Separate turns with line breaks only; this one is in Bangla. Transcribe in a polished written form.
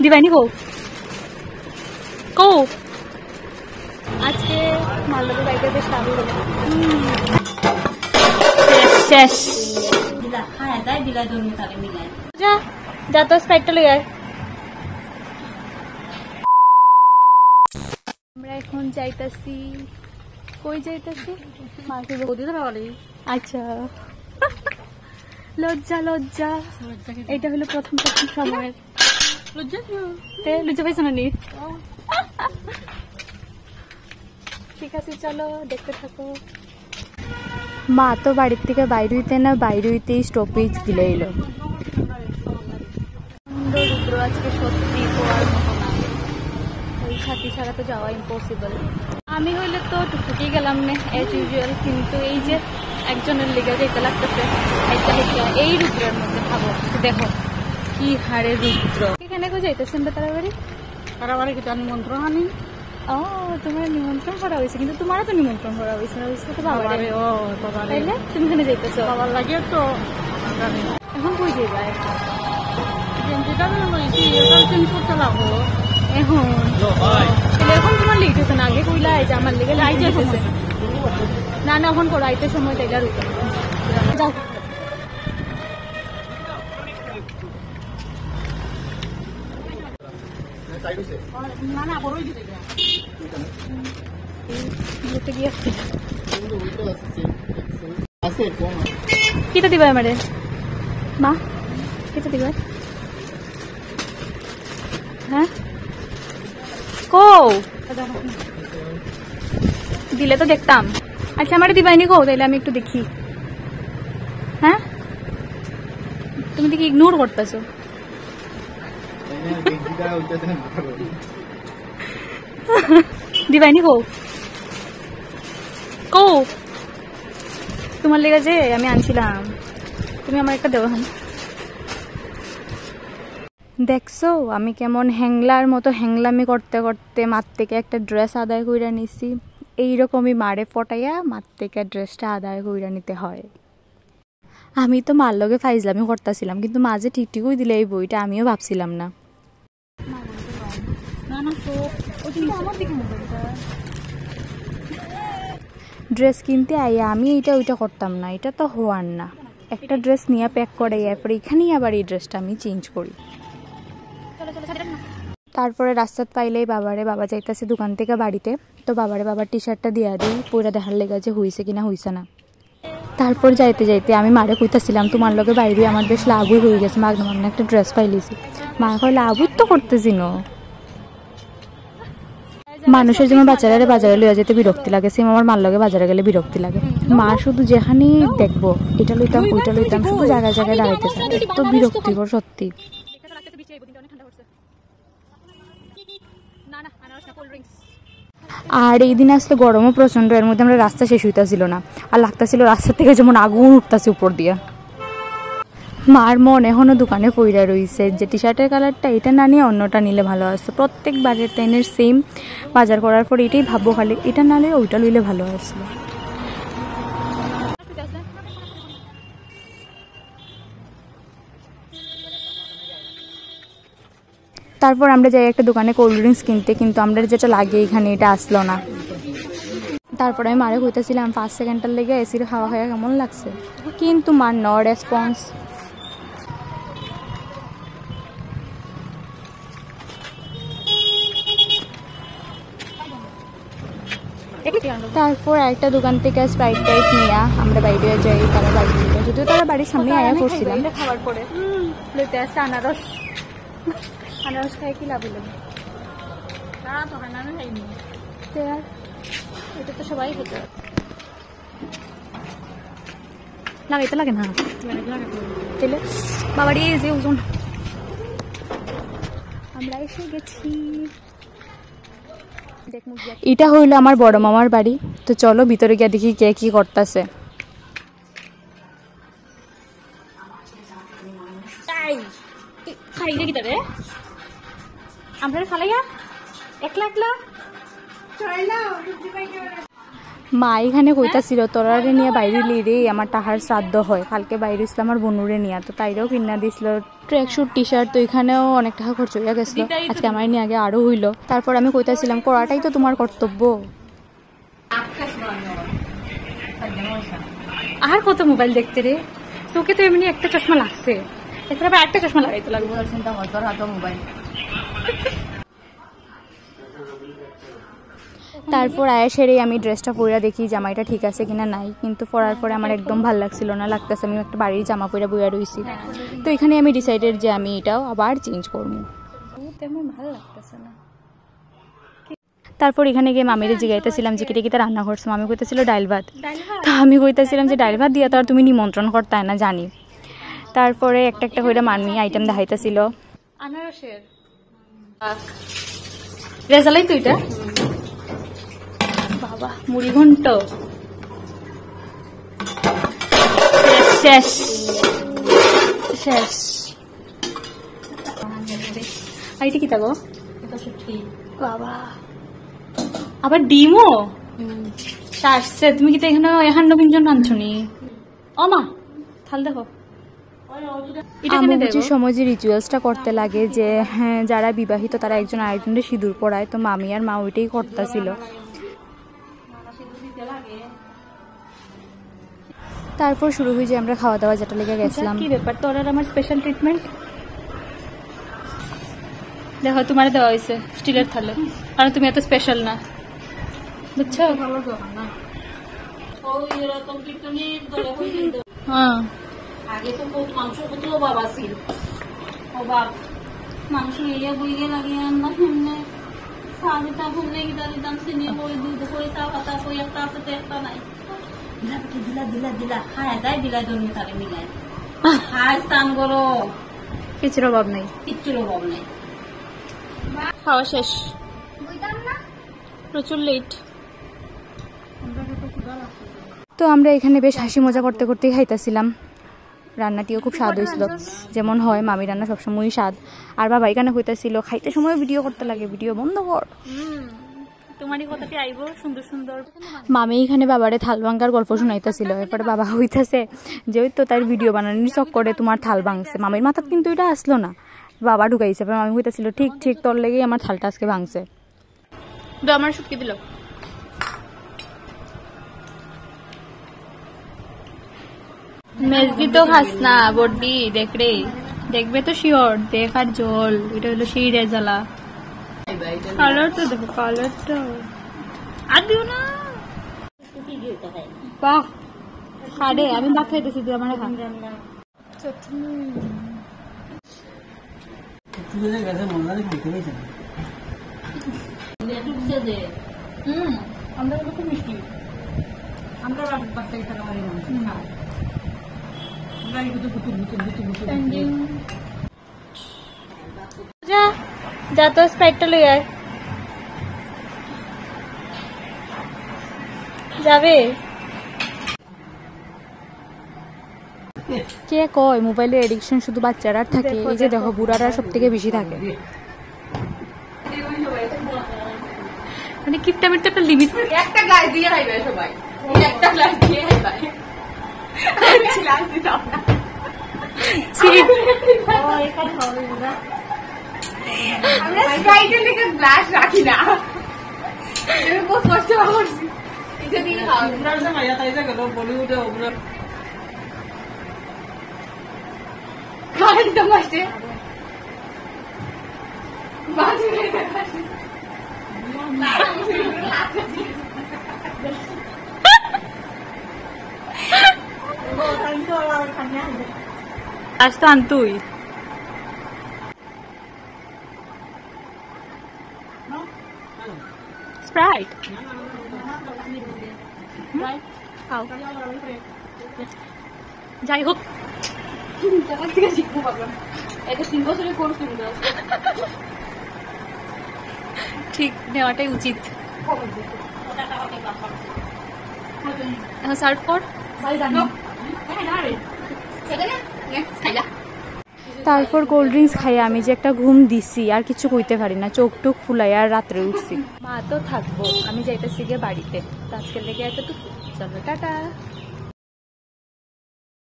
দিবাইনি কো কো আজকে মাল্লবের বাড়িতে বেশ লাভই হলো শেষ যা যা তো স্প্রাইটটা লই আয় আমরা এখন যাইতাছি কই যাইতাছি মার্কেটে বদিতে পাওয়ালি আচ্ছা লজ্জা লজ্জা এটা হলো প্রথম সময়ের লজ্জা লজ্জা পাইছো না নি ঠিক আছে চলো দেখতে থাকো মা তো বাড়ির থেকে বাইরে হইতে না বাইরে হইতেই স্টপেজ দিলে এলো রুদ্র আজকে সত্যি হওয়ার মতো না ওই ছাতি ছাড়া তো যাওয়া ইম্পসিবল আমি হইলে তো টুকটুকি গেলাম না অ্যাজ ইউজুয়াল কিন্তু এই যে একজনের লেগে যেতে লাগতেছে এই রুদ্রের মধ্যে খাবো দেখো কি হারে রুদ্র এখানে কো যাইতেছেন তাড়াতাড়ি তাড়াতাড়ি কি নিমন্ত্রণ আনি ও তোমার নিমন্ত্রণ করা হয়েছে কিন্তু তোমারও তো নিমন্ত্রণ করা হয়েছে তো বাবারে ও বাবারে তাইলে তুমি এখানে যাইতেছো বাবার লাগে তো এখন কই যাইবা যেটা না লইছি এটা চেঞ্জ করতে লাগবো এখন এখন তোমার লেট হচ্ছে না আগে কইলা এই যে আমার লেগে লাইট যাইতেছে না না এখন করো আইতে সময় তাইলা রুকে যাও না না বড়ই দিতে গিয়া কিটা দিবা আমারে মা কিটা দিবা হ্যাঁ কো দিলে তো দেখতাম আচ্ছা আমারে দিবাইনি কো তাইলে আমি একটু দেখি হ্যাঁ তুমি দেখি ইগনোর করতেছো দিবাইনি কো কো তোমার লেগে যে আমি আনছিলাম তুমি আমার একটা দেবো হ্যাঁ দেখছো আমি কেমন হ্যাংলার মতো হ্যাংলামি করতে করতে মার থেকে একটা ড্রেস আদায় কইরা নিছি এইরকমই মারে ফটাইয়া মার থেকে ড্রেসটা আদায় কইরা নিতে হয় আমি তো মার লগে ফাইজলামি করতেছিলাম কিন্তু মাঝে ঠিকঠিকই দিলে এই বইটা আমিও ভাবছিলাম না ড্রেস কিনতে আইয়া আমি এইটা ওইটা করতাম না এটা তো হওয়ার না একটা ড্রেস নিয়ে প্যাক করে এরপরে এখানেই আবার এই ড্রেসটা আমি চেঞ্জ করি তারপরে রাস্তাত পাইলেই বাবা যাইতেছে দোকান থেকে বাড়িতে তো বাবার টি শার্টটা দিয়া দিই পুরা দেখার লেগে যে হইছে কিনা হইছে না তারপর যাইতে যাইতে আমি মারে কইতাছিলাম তোমার লগে বাইরে আমার বেশ লাভই হয়ে গেছে মাগনা একটা ড্রেস পাইলিছি মা কয় লাভই তো করতেছি না মানুষের যেমন বাচ্চারা বাজারে লইয়া যেতে বিরক্তি লাগে সেম আমার মার লগে বাজারে গেলে বিরক্তি লাগে মা শুধু যেখানেই দেখবো এটা লইতাম ওইটা লইতাম শুধু জায়গায় জায়গায় দাঁড়াইতেছে এত বিরক্তিকর সত্যি আর এই দিন আসলে গরমও প্রচন্ড এর মধ্যে আমরা রাস্তা শেষ হইতাছিল না আর লাগতাছিল রাস্তা থেকে যেমন আগুন উঠতেছে উপর দিয়া মার মন এখনো দোকানে পইরা রইছে যে টি শার্টের কালারটা এটা না নিয়ে অন্যটা নিলে ভালো আছে প্রত্যেকবারের টাইনের সেম বাজার করার পর এটাই ভাববো খালি এটা না নিলে ওইটা লইলে ভালো আসলো তারপর আমরা যাই একটা দোকানে কোল্ড ড্রিঙ্কস কিনতে কিন্তু আমরা যেটা লাগে এখানে এটা আসলো না তারপরে আমি মারে কইতেছিলাম 5 সেকেন্ডের লেগে এসির খাওয়া খাওয়া কেমন লাগছে কিন্তু মার নো রেসপন্স তারপর একটা দোকান থেকে স্প্রাইট টাইপ নিয়ে আমরা বাইরে যাই তারা বাড়ি যদিও তারা বাড়ির সামনে আয়া করছিলাম খাবার পরে লইতে আসছে আনারস খাই কি লাভ হলো এটা তো সবাই খেতে লাগাইতে লাগে না তাহলে বাবারই যে ওজন আমরা এসে গেছি এটা হইলো আমার বড় মামার বাড়ি তো চলো ভিতরে গিয়ে দেখি কে কি করতেছে মা এখানে কইতাছিল তোরারে নিয়ে বাইরে লিরে আমার তাহার শ্রাদ্ধ হয়, কালকে বাইরে ইসলাম আর বনুরে নিয়ে, তো তাইরেও কিনা দিছিল ট্র্যাক শুট টি শার্ট, তো এখানেও অনেক টাকা খরচ হইয়া গেছিল, আজকে আমার নিয়ে আগে আরো হইলো। তারপর আমি কইতাছিলাম করাটাই তো তোমার কর্তব্য। আর কত মোবাইল দেখতে রে, তোকে তো এমনি একটা চশমা লাগছে, এছাড়া আবার একটা চশমা লাগাইতে লাগবে। চিন্তা হয় তোর হাতে মোবাইল। তারপর আয়া সেরে আমি ড্রেসটা পরে দেখি জামাইটা ঠিক আছে কিনা নাই, কিন্তু পরার পরে আমার একদম ভালো লাগছিল না, লাগতেছে আমি একটা বাড়ির জামা পরে বইয়া রইছি। তো এখানে আমি ডিসাইডেড যে আমি এটাও আবার চেঞ্জ করবো, তেমন ভালো লাগতেছে না। তারপর এখানে গিয়ে মামিরে জিগাইতেছিলাম যে কিটা কিটা রান্না করছো, মামি কইতেছিল ডাইল ভাত, তো আমি কইতেছিলাম যে ডাইল ভাত দিয়া তো আর তুমি নিমন্ত্রণ করতে না জানি। তারপরে একটা একটা করে মামি আইটেম দেখাইতেছিল। আনারসের রেজালাই তো এটা, বাবা মুড়ি ঘন্ট শেষ শেষ। আইটা কি থাকো বাবা, আবার ডিমও আসছে। তুমি কি তো এখানে এখন নবীনজন রাঁধছনি? ও মা থাল দেখো। আমি বুঝি সময় যে রিচুয়ালসটা করতে লাগে যে হ্যাঁ যারা বিবাহিত তারা একজন আরেকজনের সিঁদুর পরায়, তো মামি আর মা ওইটাই করতেছিল। তারপর শুরু হয়ে যে আমরা খাওয়া দাওয়া যেটা লেগে গেছিলাম। কি ব্যাপার তোর আর আমার স্পেশাল ট্রিটমেন্ট দেখো, তোমার দেওয়া হয়েছে স্টিলের থালে, কারণ তুমি এত স্পেশাল না, বুঝছো? হ্যাঁ আগে তো মাংস কত অভাব আছিল, অভাব মাংস ইয়ে বইয়ে লাগিয়ে আনলাম এমনি সাদা ভুলে গিয়ে দাম চিনি বই দুধ করে চা পাতা বই একটা আছে তো একটা নাই। দিলা দিলা দিলা খায় দেয় বিলাই ধর্মী তালে মিলাই খায় স্নান করো, কিছুর অভাব নেই, কিচ্ছুর অভাব নেই। খাওয়া শেষ, প্রচুর লেট। তো আমরা এখানে বেশ হাসি মজা করতে করতেই খাইতেছিলাম। রান্নাটিও খুব স্বাদ হয়েছিল, যেমন হয় মামি রান্না সবসময়ই স্বাদ। আর বাবা এখানে হইতেছিল খাইতে সময় ভিডিও করতে লাগে, ভিডিও বন্ধ কর তোমারই কথাটি আইব সুন্দর সুন্দর। মামি এখানে বাবারে থাল ভাঙ্গার গল্প শুনাইতেছিল, এরপরে বাবা হইতেছে যে ওই তো তার ভিডিও বানানোর চক করে তোমার থাল ভাঙছে। মামির মাথার কিন্তু এটা আসলো না, বাবা ঢুকাইছে। মামি হইতেছিল ঠিক ঠিক তোর লেগেই আমার থালটা আজকে ভাঙছে। আমার শুটকি দিল মেজদি তো খাস না বড্ডি, দেখ রে দেখবে তো শিওর, দেখ আর জল, এটা হলো সেই রেজালা। কালার তো দেখো, কালারটা আর দিও না। বাহ খাড়ে আমি ভাত খাইতেছি, তুই আমার আমরা খুব মিষ্টি, আমরা যা তো স্প্রাইটটা লই আয় যাবে। কে কয় মোবাইলের এডিকশন শুধু বাচ্চারা থাকে, এই যে দেখো বুড়ারা সব থেকে বেশি থাকে। মানে কিপটা মিটটা একটা লিমিট, একটা গ্লাস দিয়ে খাইবে সবাই, একটা গ্লাস দিয়ে খাইবে। গ্লাস রাখি না, বহুত কষ্ট করছি। আজ তো আনতুই স্প্রাইট যাই হোক ঠিক নেওয়াটাই উচিত। সার্ভ কর। তারপর কোল্ড ড্রিঙ্কস খাইয়া আমি যে একটা ঘুম দিছি আর কিছু কইতে পারি না, চোখ টুক ফুলাই আর রাত্রে উঠছি। মা তো থাকবো, আমি যাইতেছি গিয়ে বাড়িতে। তো আজকের লেগে এতটুকু, চলো টাটা।